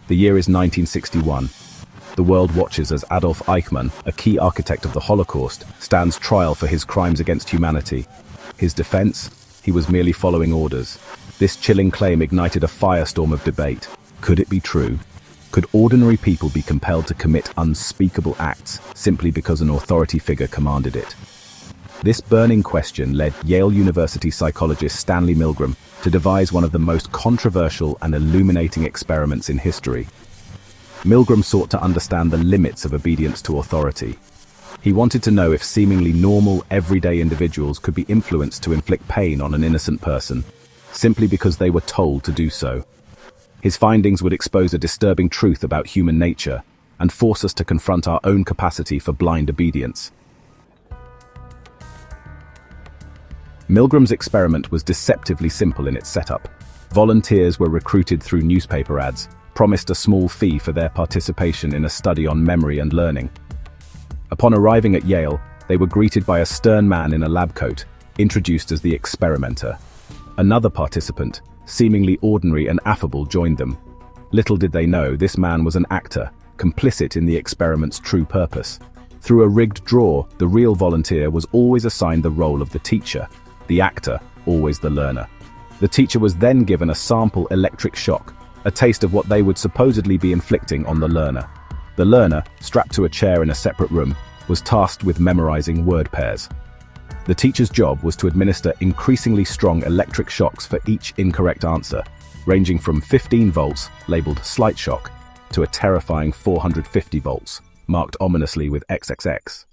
The year is 1961. The world watches as Adolf Eichmann, a key architect of the Holocaust, stands trial for his crimes against humanity. His defense? He was merely following orders. This chilling claim ignited a firestorm of debate. Could it be true? Could ordinary people be compelled to commit unspeakable acts simply because an authority figure commanded it? This burning question led Yale University psychologist Stanley Milgram to devise one of the most controversial and illuminating experiments in history. Milgram sought to understand the limits of obedience to authority. He wanted to know if seemingly normal, everyday individuals could be influenced to inflict pain on an innocent person, simply because they were told to do so. His findings would expose a disturbing truth about human nature and force us to confront our own capacity for blind obedience. Milgram's experiment was deceptively simple in its setup. Volunteers were recruited through newspaper ads, promised a small fee for their participation in a study on memory and learning. Upon arriving at Yale, they were greeted by a stern man in a lab coat, introduced as the experimenter. Another participant, seemingly ordinary and affable, joined them. Little did they know this man was an actor, complicit in the experiment's true purpose. Through a rigged draw, the real volunteer was always assigned the role of the teacher, the actor always the learner. The teacher was then given a sample electric shock, a taste of what they would supposedly be inflicting on the learner. The learner, strapped to a chair in a separate room, was tasked with memorizing word pairs. The teacher's job was to administer increasingly strong electric shocks for each incorrect answer, ranging from 15 volts, labeled slight shock, to a terrifying 450 volts, marked ominously with XXX.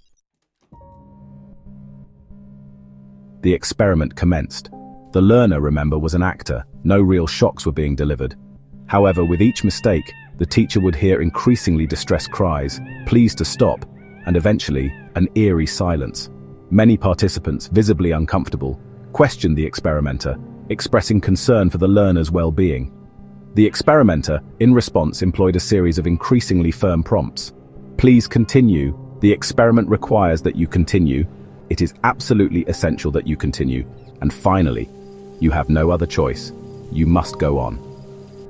The experiment commenced. The learner, remember, was an actor. No real shocks were being delivered. However, with each mistake, the teacher would hear increasingly distressed cries, pleas to stop, and eventually, an eerie silence. Many participants, visibly uncomfortable, questioned the experimenter, expressing concern for the learner's well-being. The experimenter, in response, employed a series of increasingly firm prompts. Please continue. The experiment requires that you continue. It is absolutely essential that you continue. And finally, you have no other choice. You must go on.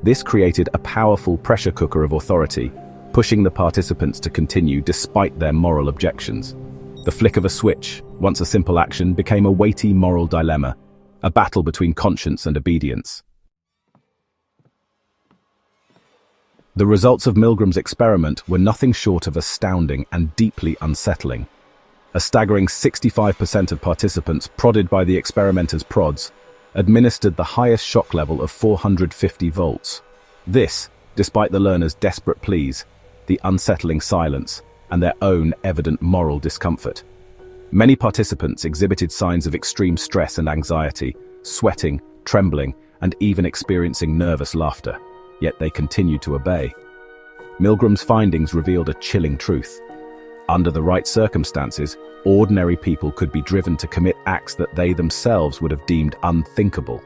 This created a powerful pressure cooker of authority, pushing the participants to continue despite their moral objections. The flick of a switch, once a simple action, became a weighty moral dilemma, a battle between conscience and obedience. The results of Milgram's experiment were nothing short of astounding and deeply unsettling. A staggering 65% of participants, prodded by the experimenter's prods, administered the highest shock level of 450 volts. This, despite the learner's desperate pleas, the unsettling silence, and their own evident moral discomfort. Many participants exhibited signs of extreme stress and anxiety, sweating, trembling, and even experiencing nervous laughter, yet they continued to obey. Milgram's findings revealed a chilling truth. Under the right circumstances, ordinary people could be driven to commit acts that they themselves would have deemed unthinkable.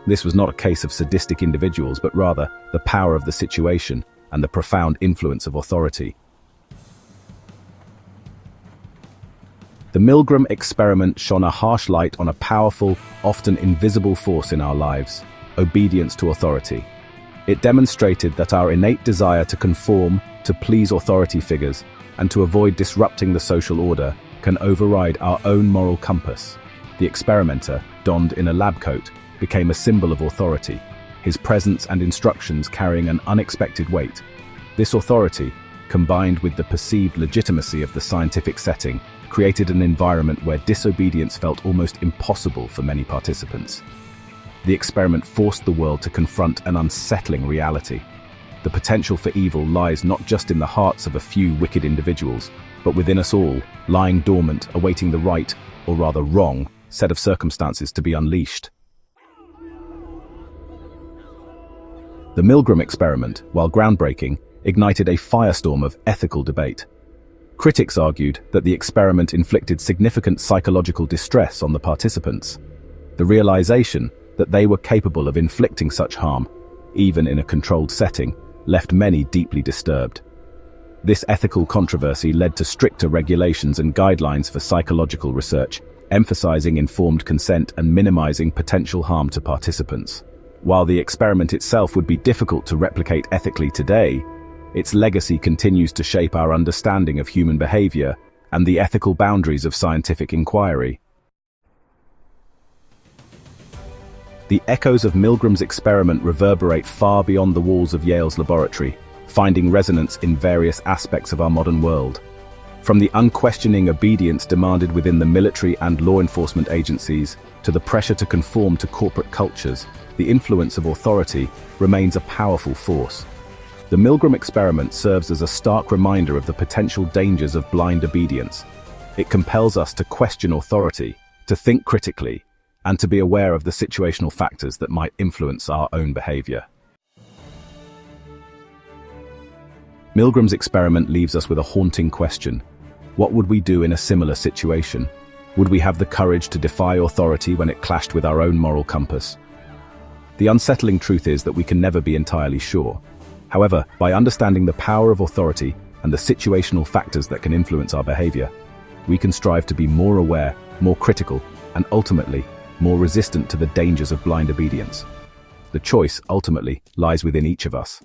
This was not a case of sadistic individuals, but rather the power of the situation and the profound influence of authority. The Milgram experiment shone a harsh light on a powerful, often invisible force in our lives: obedience to authority. It demonstrated that our innate desire to conform, to please authority figures, and to avoid disrupting the social order can override our own moral compass. The experimenter, donned in a lab coat, became a symbol of authority, his presence and instructions carrying an unexpected weight. This authority, combined with the perceived legitimacy of the scientific setting, created an environment where disobedience felt almost impossible for many participants. The experiment forced the world to confront an unsettling reality. The potential for evil lies not just in the hearts of a few wicked individuals, but within us all, lying dormant, awaiting the right, or rather wrong, set of circumstances to be unleashed. The Milgram experiment, while groundbreaking, ignited a firestorm of ethical debate. Critics argued that the experiment inflicted significant psychological distress on the participants. The realization that they were capable of inflicting such harm, even in a controlled setting, left many deeply disturbed. This ethical controversy led to stricter regulations and guidelines for psychological research, emphasizing informed consent and minimizing potential harm to participants. While the experiment itself would be difficult to replicate ethically today, its legacy continues to shape our understanding of human behavior and the ethical boundaries of scientific inquiry. The echoes of Milgram's experiment reverberate far beyond the walls of Yale's laboratory, finding resonance in various aspects of our modern world. From the unquestioning obedience demanded within the military and law enforcement agencies, to the pressure to conform to corporate cultures, the influence of authority remains a powerful force. The Milgram experiment serves as a stark reminder of the potential dangers of blind obedience. It compels us to question authority, to think critically, and to be aware of the situational factors that might influence our own behavior. Milgram's experiment leaves us with a haunting question. What would we do in a similar situation? Would we have the courage to defy authority when it clashed with our own moral compass? The unsettling truth is that we can never be entirely sure. However, by understanding the power of authority and the situational factors that can influence our behavior, we can strive to be more aware, more critical, and ultimately, more resistant to the dangers of blind obedience. The choice, ultimately, lies within each of us.